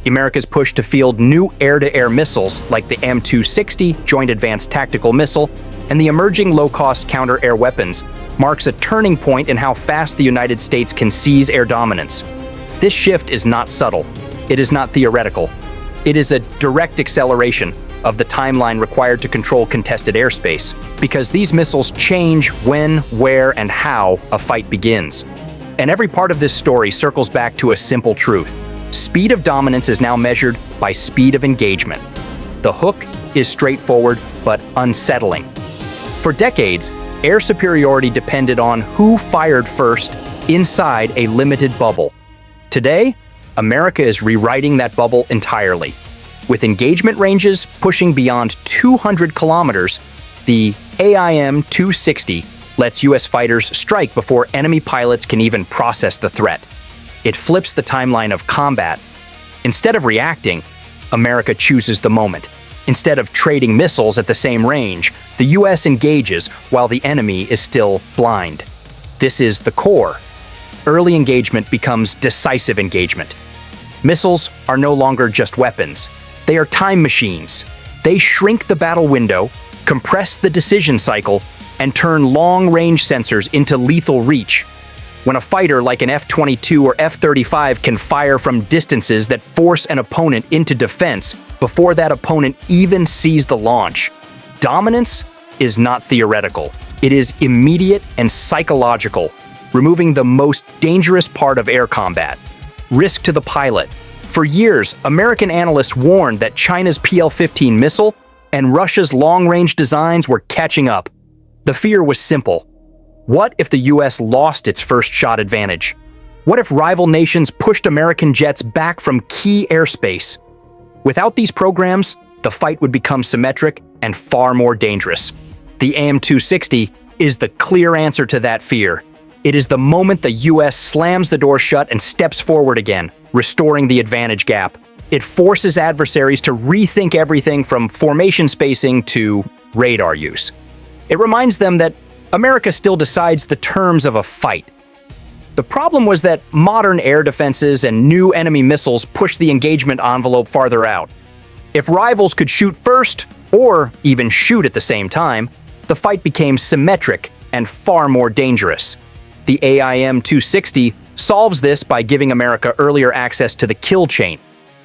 America's push to field new air-to-air missiles like the M260 Joint Advanced Tactical Missile and the emerging low-cost counter-air weapons marks a turning point in how fast the United States can seize air dominance. This shift is not subtle. It is not theoretical. It is a direct acceleration of the timeline required to control contested airspace, because these missiles change when, where, and how a fight begins. And every part of this story circles back to a simple truth. Speed of dominance is now measured by speed of engagement. The hook is straightforward but unsettling. For decades, air superiority depended on who fired first inside a limited bubble. Today, America is rewriting that bubble entirely. With engagement ranges pushing beyond 200 kilometers, the AIM-260 lets U.S. fighters strike before enemy pilots can even process the threat. It flips the timeline of combat. Instead of reacting, America chooses the moment. Instead of trading missiles at the same range, the U.S. engages while the enemy is still blind. This is the core. Early engagement becomes decisive engagement. Missiles are no longer just weapons. They are time machines. They shrink the battle window, compress the decision cycle, and turn long-range sensors into lethal reach. When a fighter like an F-22 or F-35 can fire from distances that force an opponent into defense before that opponent even sees the launch, dominance is not theoretical. It is immediate and psychological, removing the most dangerous part of air combat: risk to the pilot. For years, American analysts warned that China's PL-15 missile and Russia's long-range designs were catching up. The fear was simple. What if the U.S. lost its first shot advantage? What if rival nations pushed American jets back from key airspace? Without these programs, the fight would become symmetric and far more dangerous. The AIM-260 is the clear answer to that fear. It is the moment the U.S. slams the door shut and steps forward again, restoring the advantage gap. It forces adversaries to rethink everything from formation spacing to radar use. It reminds them that America still decides the terms of a fight. The problem was that modern air defenses and new enemy missiles push the engagement envelope farther out. If rivals could shoot first, or even shoot at the same time, the fight became symmetric and far more dangerous. The AIM-260 solves this by giving America earlier access to the kill chain.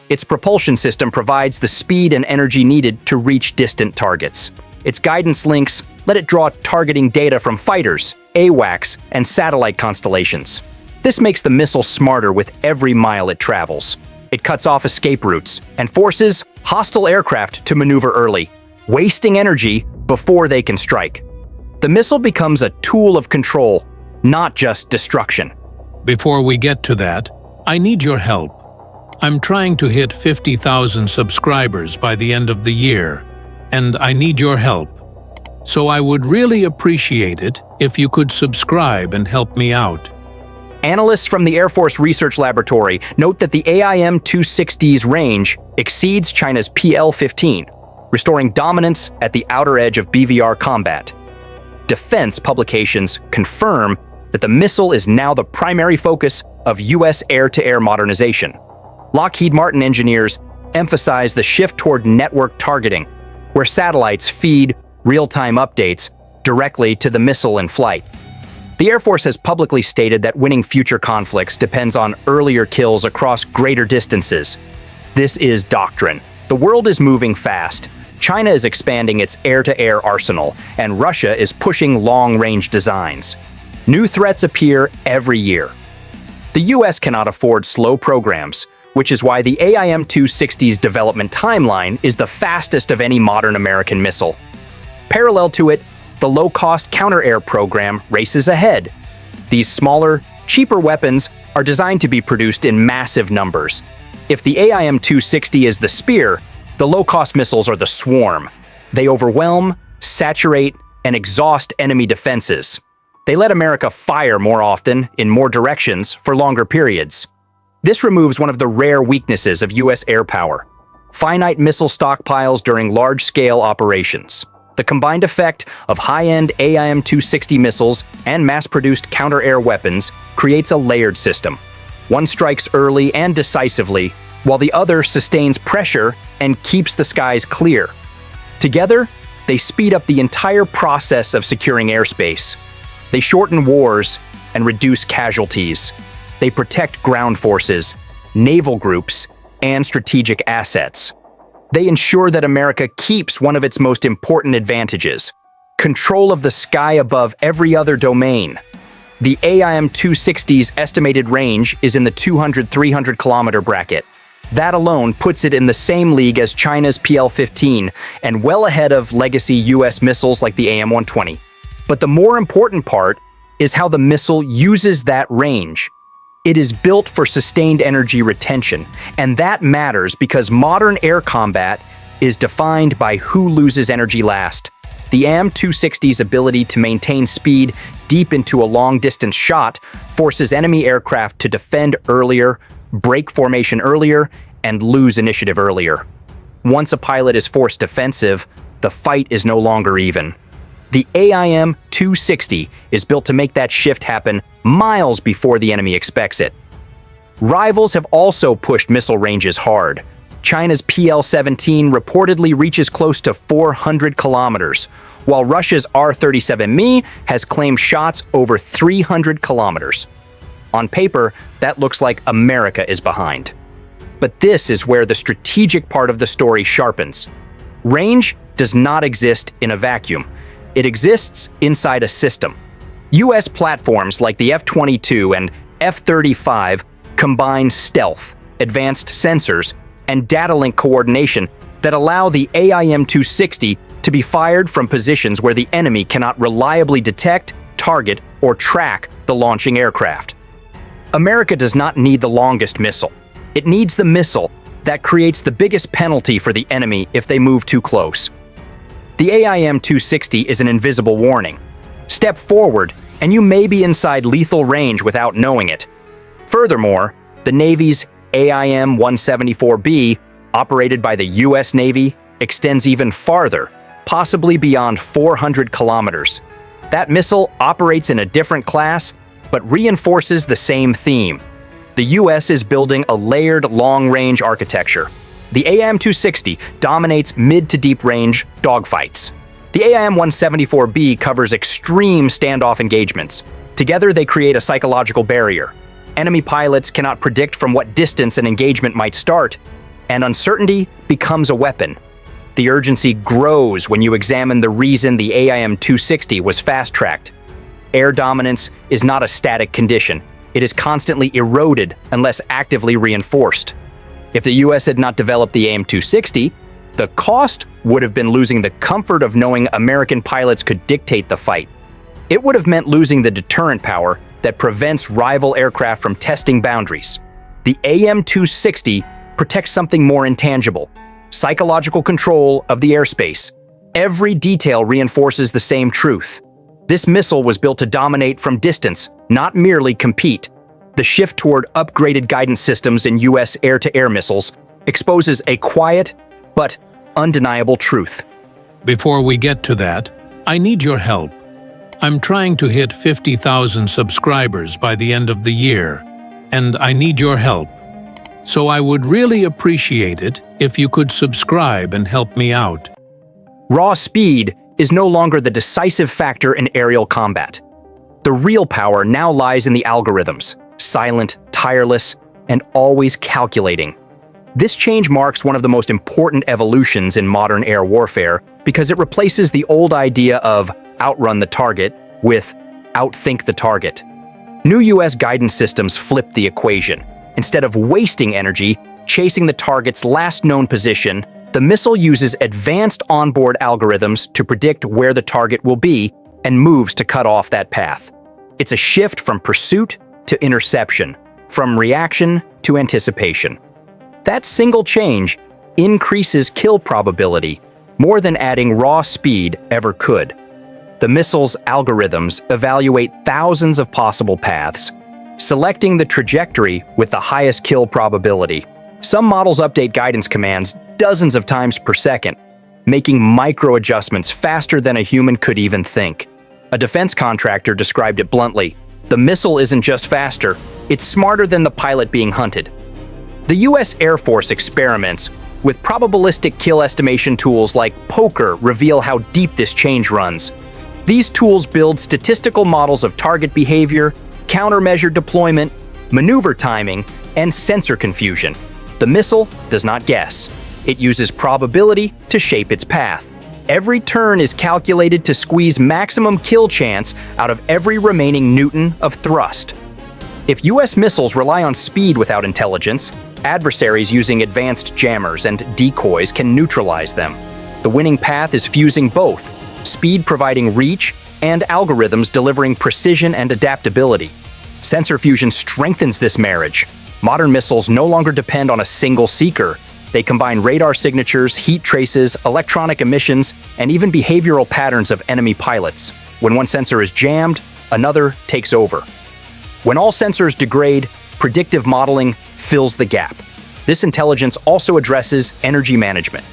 Its propulsion system provides the speed and energy needed to reach distant targets. Its guidance links let it draw targeting data from fighters, AWACS, and satellite constellations. This makes the missile smarter with every mile it travels. It cuts off escape routes and forces hostile aircraft to maneuver early, wasting energy before they can strike. The missile becomes a tool of control, not just destruction. Before we get to that, I need your help. I'm trying to hit 50,000 subscribers by the end of the year, and I need your help. So I would really appreciate it if you could subscribe and help me out. Analysts from the Air Force Research Laboratory note that the AIM-260's range exceeds China's PL-15, restoring dominance at the outer edge of BVR combat. Defense publications confirm that the missile is now the primary focus of U.S. air-to-air modernization. Lockheed Martin engineers emphasize the shift toward network targeting, where satellites feed real-time updates directly to the missile in flight. The Air Force has publicly stated that winning future conflicts depends on earlier kills across greater distances. This is doctrine. The world is moving fast. China is expanding its air-to-air arsenal, and Russia is pushing long-range designs. New threats appear every year. The U.S. cannot afford slow programs, which is why the AIM-260's development timeline is the fastest of any modern American missile. Parallel to it, the low-cost counter-air program races ahead. These smaller, cheaper weapons are designed to be produced in massive numbers. If the AIM-260 is the spear, the low-cost missiles are the swarm. They overwhelm, saturate, and exhaust enemy defenses. They let America fire more often, in more directions, for longer periods. This removes one of the rare weaknesses of U.S. air power: finite missile stockpiles during large-scale operations. The combined effect of high-end AIM-260 missiles and mass-produced counter-air weapons creates a layered system. One strikes early and decisively, while the other sustains pressure and keeps the skies clear. Together, they speed up the entire process of securing airspace. They shorten wars and reduce casualties. They protect ground forces, naval groups, and strategic assets. They ensure that America keeps one of its most important advantages: control of the sky above every other domain. The AIM-260's estimated range is in the 200-300 kilometer bracket. That alone puts it in the same league as China's PL-15 and well ahead of legacy US missiles like the AIM-120. But the more important part is how the missile uses that range. It is built for sustained energy retention, and that matters because modern air combat is defined by who loses energy last. The AIM-260's ability to maintain speed deep into a long-distance shot forces enemy aircraft to defend earlier, break formation earlier, and lose initiative earlier. Once a pilot is forced defensive, the fight is no longer even. The AIM-260 is built to make that shift happen miles before the enemy expects it. Rivals have also pushed missile ranges hard. China's PL-17 reportedly reaches close to 400 kilometers, while Russia's R-37Me has claimed shots over 300 kilometers. On paper, that looks like America is behind. But this is where the strategic part of the story sharpens. Range does not exist in a vacuum. It exists inside a system. US platforms like the F-22 and F-35 combine stealth, advanced sensors, and data link coordination that allow the AIM-260 to be fired from positions where the enemy cannot reliably detect, target, or track the launching aircraft. America does not need the longest missile. It needs the missile that creates the biggest penalty for the enemy if they move too close. The AIM-260 is an invisible warning. Step forward, and you may be inside lethal range without knowing it. Furthermore, the Navy's AIM-174B, operated by the US Navy, extends even farther, possibly beyond 400 kilometers. That missile operates in a different class, but reinforces the same theme. The US is building a layered long-range architecture. The AIM-260 dominates mid to deep range dogfights. The AIM-174B covers extreme standoff engagements. Together they create a psychological barrier. Enemy pilots cannot predict from what distance an engagement might start, and uncertainty becomes a weapon. The urgency grows when you examine the reason the AIM-260 was fast-tracked. Air dominance is not a static condition. It is constantly eroded unless actively reinforced. If the US had not developed the AIM-260, the cost would have been losing the comfort of knowing American pilots could dictate the fight. It would have meant losing the deterrent power that prevents rival aircraft from testing boundaries. The AIM-260 protects something more intangible: psychological control of the airspace. Every detail reinforces the same truth. This missile was built to dominate from distance, not merely compete. The shift toward upgraded guidance systems in US air-to-air missiles exposes a quiet but undeniable truth. Before we get to that, I need your help. I'm trying to hit 50,000 subscribers by the end of the year, and I need your help. So I would really appreciate it if you could subscribe and help me out. Raw speed is no longer the decisive factor in aerial combat. The real power now lies in the algorithms: silent, tireless, and always calculating. This change marks one of the most important evolutions in modern air warfare because it replaces the old idea of outrun the target with outthink the target. New US guidance systems flip the equation. Instead of wasting energy chasing the target's last known position, the missile uses advanced onboard algorithms to predict where the target will be and moves to cut off that path. It's a shift from pursuit to interception, from reaction to anticipation. That single change increases kill probability more than adding raw speed ever could. The missile's algorithms evaluate thousands of possible paths, selecting the trajectory with the highest kill probability. Some models update guidance commands dozens of times per second, making micro-adjustments faster than a human could even think. A defense contractor described it bluntly: the missile isn't just faster, it's smarter than the pilot being hunted. The US Air Force experiments with probabilistic kill estimation tools like poker reveal how deep this change runs. These tools build statistical models of target behavior, countermeasure deployment, maneuver timing, and sensor confusion. The missile does not guess. It uses probability to shape its path. Every turn is calculated to squeeze maximum kill chance out of every remaining newton of thrust. If US missiles rely on speed without intelligence, adversaries using advanced jammers and decoys can neutralize them. The winning path is fusing both, speed providing reach and algorithms delivering precision and adaptability. Sensor fusion strengthens this marriage. Modern missiles no longer depend on a single seeker. They combine radar signatures, heat traces, electronic emissions, and even behavioral patterns of enemy pilots. When one sensor is jammed, another takes over. When all sensors degrade, predictive modeling fills the gap. This intelligence also addresses energy management.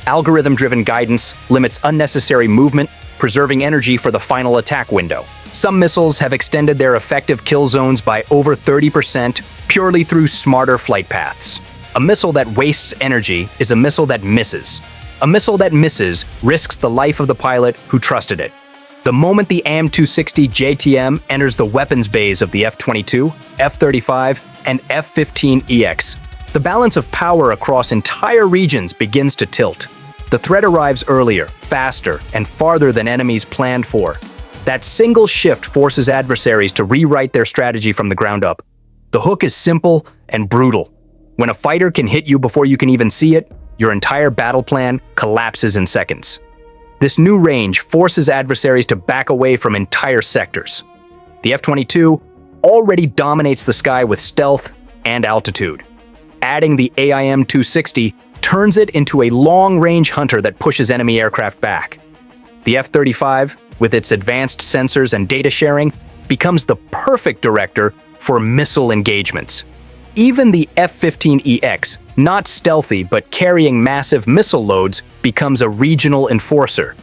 Algorithm-driven guidance limits unnecessary movement, preserving energy for the final attack window. Some missiles have extended their effective kill zones by over 30% purely through smarter flight paths. A missile that wastes energy is a missile that misses. A missile that misses risks the life of the pilot who trusted it. The moment the AM-260 JTM enters the weapons bays of the F-22, F-35, and F-15EX, the balance of power across entire regions begins to tilt. The threat arrives earlier, faster, and farther than enemies planned for. That single shift forces adversaries to rewrite their strategy from the ground up. The hook is simple and brutal. When a fighter can hit you before you can even see it, your entire battle plan collapses in seconds. This new range forces adversaries to back away from entire sectors. The F-22 already dominates the sky with stealth and altitude. Adding the AIM-260 turns it into a long-range hunter that pushes enemy aircraft back. The F-35, with its advanced sensors and data sharing, becomes the perfect director for missile engagements. Even the F-15EX, not stealthy but carrying massive missile loads, becomes a regional enforcer.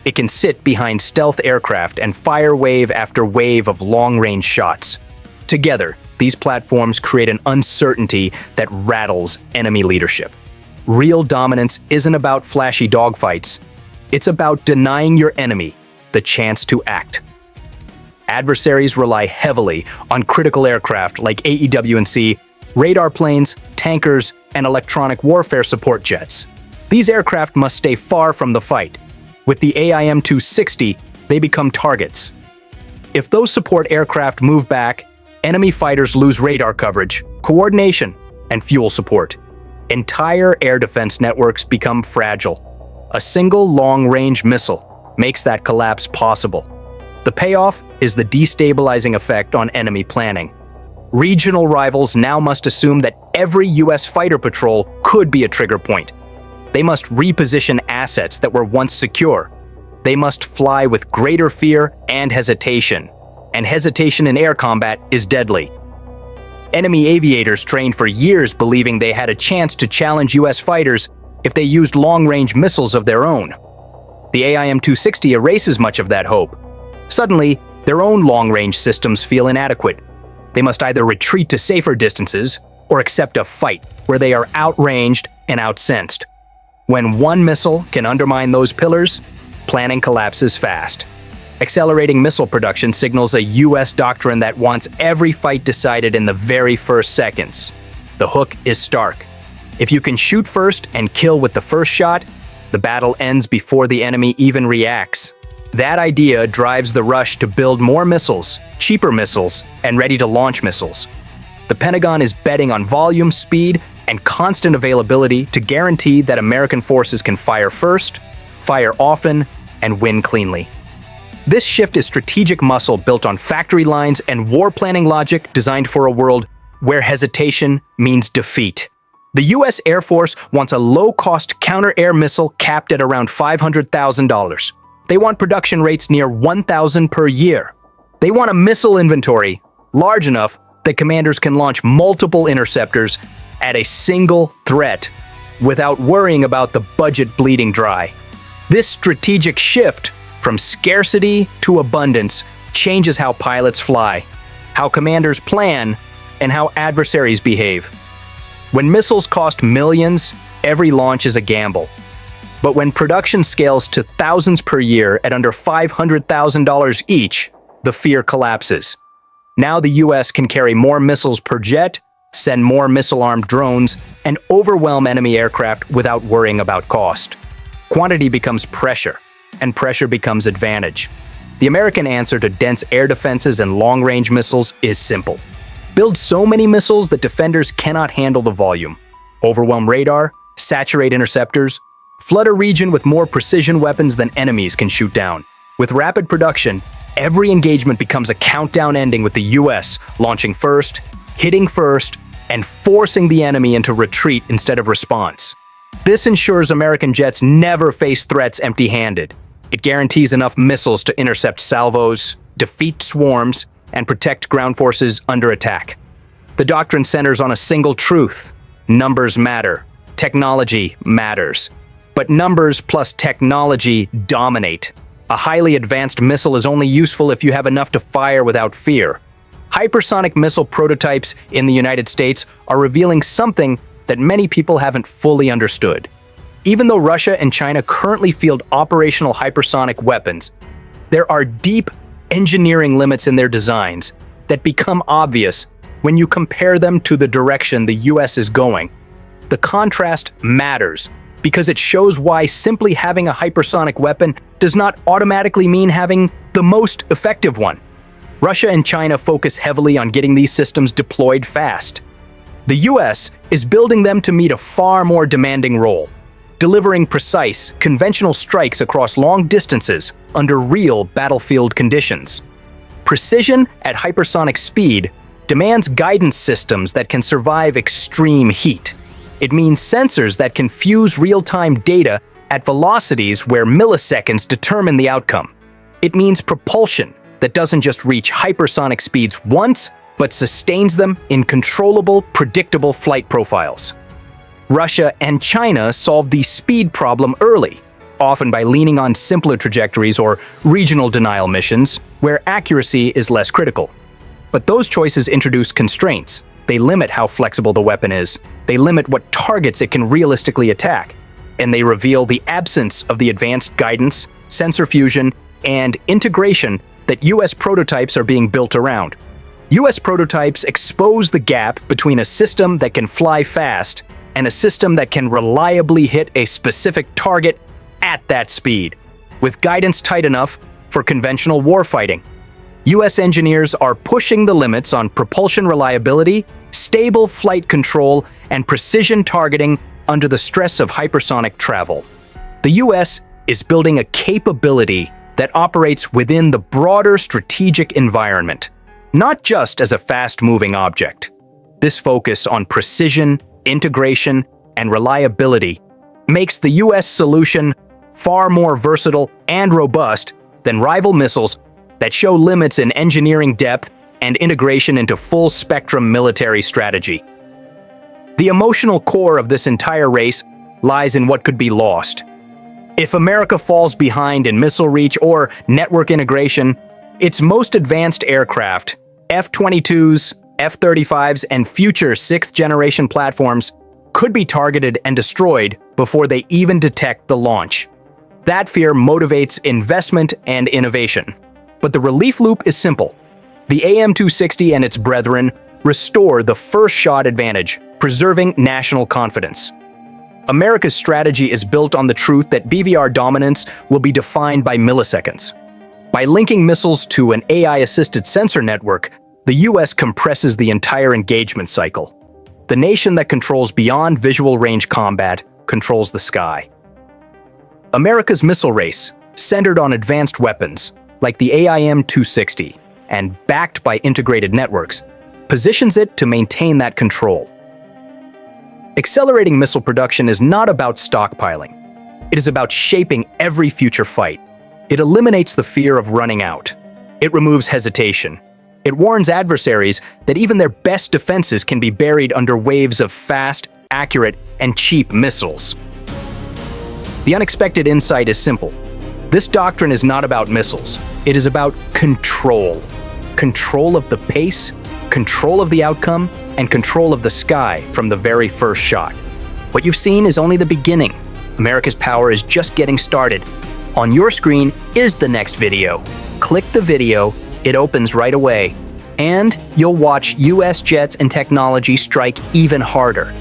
It can sit behind stealth aircraft and fire wave after wave of long-range shots. Together, these platforms create an uncertainty that rattles enemy leadership. Real dominance isn't about flashy dogfights. It's about denying your enemy the chance to act. Adversaries rely heavily on critical aircraft like AEW&C, radar planes, tankers, and electronic warfare support jets. These aircraft must stay far from the fight. With the AIM-260, they become targets. If those support aircraft move back, enemy fighters lose radar coverage, coordination, and fuel support. Entire air defense networks become fragile. A single long-range missile makes that collapse possible. The payoff is the destabilizing effect on enemy planning. Regional rivals now must assume that every US fighter patrol could be a trigger point. They must reposition assets that were once secure. They must fly with greater fear and hesitation in air combat is deadly. Enemy aviators trained for years believing they had a chance to challenge US fighters if they used long-range missiles of their own. The AIM-260 erases much of that hope. Suddenly, their own long-range systems feel inadequate. They must either retreat to safer distances or accept a fight where they are outranged and outsensed. When one missile can undermine those pillars, planning collapses fast. Accelerating missile production signals a US doctrine that wants every fight decided in the very first seconds. The hook is stark. If you can shoot first and kill with the first shot, the battle ends before the enemy even reacts. That idea drives the rush to build more missiles, cheaper missiles, and ready-to-launch missiles. The Pentagon is betting on volume, speed, and constant availability to guarantee that American forces can fire first, fire often, and win cleanly. This shift is strategic muscle built on factory lines and war planning logic designed for a world where hesitation means defeat. The US Air Force wants a low-cost counter-air missile capped at around $500,000. They want production rates near 1,000 per year. They want a missile inventory large enough that commanders can launch multiple interceptors at a single threat without worrying about the budget bleeding dry. This strategic shift from scarcity to abundance changes how pilots fly, how commanders plan, and how adversaries behave. When missiles cost millions, every launch is a gamble. But when production scales to thousands per year at under $500,000 each, the fear collapses. Now the US can carry more missiles per jet, send more missile-armed drones, and overwhelm enemy aircraft without worrying about cost. Quantity becomes pressure, and pressure becomes advantage. The American answer to dense air defenses and long-range missiles is simple. Build so many missiles that defenders cannot handle the volume. Overwhelm radar, saturate interceptors, flood a region with more precision weapons than enemies can shoot down. With rapid production, every engagement becomes a countdown ending with the US launching first, hitting first, and forcing the enemy into retreat instead of response. This ensures American jets never face threats empty-handed. It guarantees enough missiles to intercept salvos, defeat swarms, and protect ground forces under attack. The doctrine centers on a single truth: numbers matter, technology matters. But numbers plus technology dominate. A highly advanced missile is only useful if you have enough to fire without fear. Hypersonic missile prototypes in the United States are revealing something that many people haven't fully understood. Even though Russia and China currently field operational hypersonic weapons, there are deep engineering limits in their designs that become obvious when you compare them to the direction the US is going. The contrast matters because it shows why simply having a hypersonic weapon does not automatically mean having the most effective one. Russia and China focus heavily on getting these systems deployed fast. The US is building them to meet a far more demanding role, delivering precise, conventional strikes across long distances under real battlefield conditions. Precision at hypersonic speed demands guidance systems that can survive extreme heat. It means sensors that can fuse real-time data at velocities where milliseconds determine the outcome. It means propulsion that doesn't just reach hypersonic speeds once, but sustains them in controllable, predictable flight profiles. Russia and China solved the speed problem early, often by leaning on simpler trajectories or regional denial missions, where accuracy is less critical. But those choices introduce constraints. They limit how flexible the weapon is, they limit what targets it can realistically attack, and they reveal the absence of the advanced guidance, sensor fusion, and integration that US prototypes are being built around. US prototypes expose the gap between a system that can fly fast and a system that can reliably hit a specific target at that speed, with guidance tight enough for conventional warfighting. US engineers are pushing the limits on propulsion reliability, stable flight control, and precision targeting under the stress of hypersonic travel. The US is building a capability that operates within the broader strategic environment, not just as a fast-moving object. This focus on precision, integration, and reliability makes the US solution far more versatile and robust than rival missiles that show limits in engineering depth and integration into full-spectrum military strategy. The emotional core of this entire race lies in what could be lost. If America falls behind in missile reach or network integration, its most advanced aircraft, F-22s, F-35s, and future sixth-generation platforms, could be targeted and destroyed before they even detect the launch. That fear motivates investment and innovation. But the relief loop is simple. The AIM-260 and its brethren restore the first-shot advantage, preserving national confidence. America's strategy is built on the truth that BVR dominance will be defined by milliseconds. By linking missiles to an AI-assisted sensor network, the US compresses the entire engagement cycle. The nation that controls beyond visual range combat controls the sky. America's missile race, centered on advanced weapons, like the AIM-260, and backed by integrated networks, positions it to maintain that control. Accelerating missile production is not about stockpiling. It is about shaping every future fight. It eliminates the fear of running out. It removes hesitation. It warns adversaries that even their best defenses can be buried under waves of fast, accurate, and cheap missiles. The unexpected insight is simple. This doctrine is not about missiles. It is about control. Control of the pace, control of the outcome, and control of the sky from the very first shot. What you've seen is only the beginning. America's power is just getting started. On your screen is the next video. Click the video, it opens right away, and you'll watch US jets and technology strike even harder.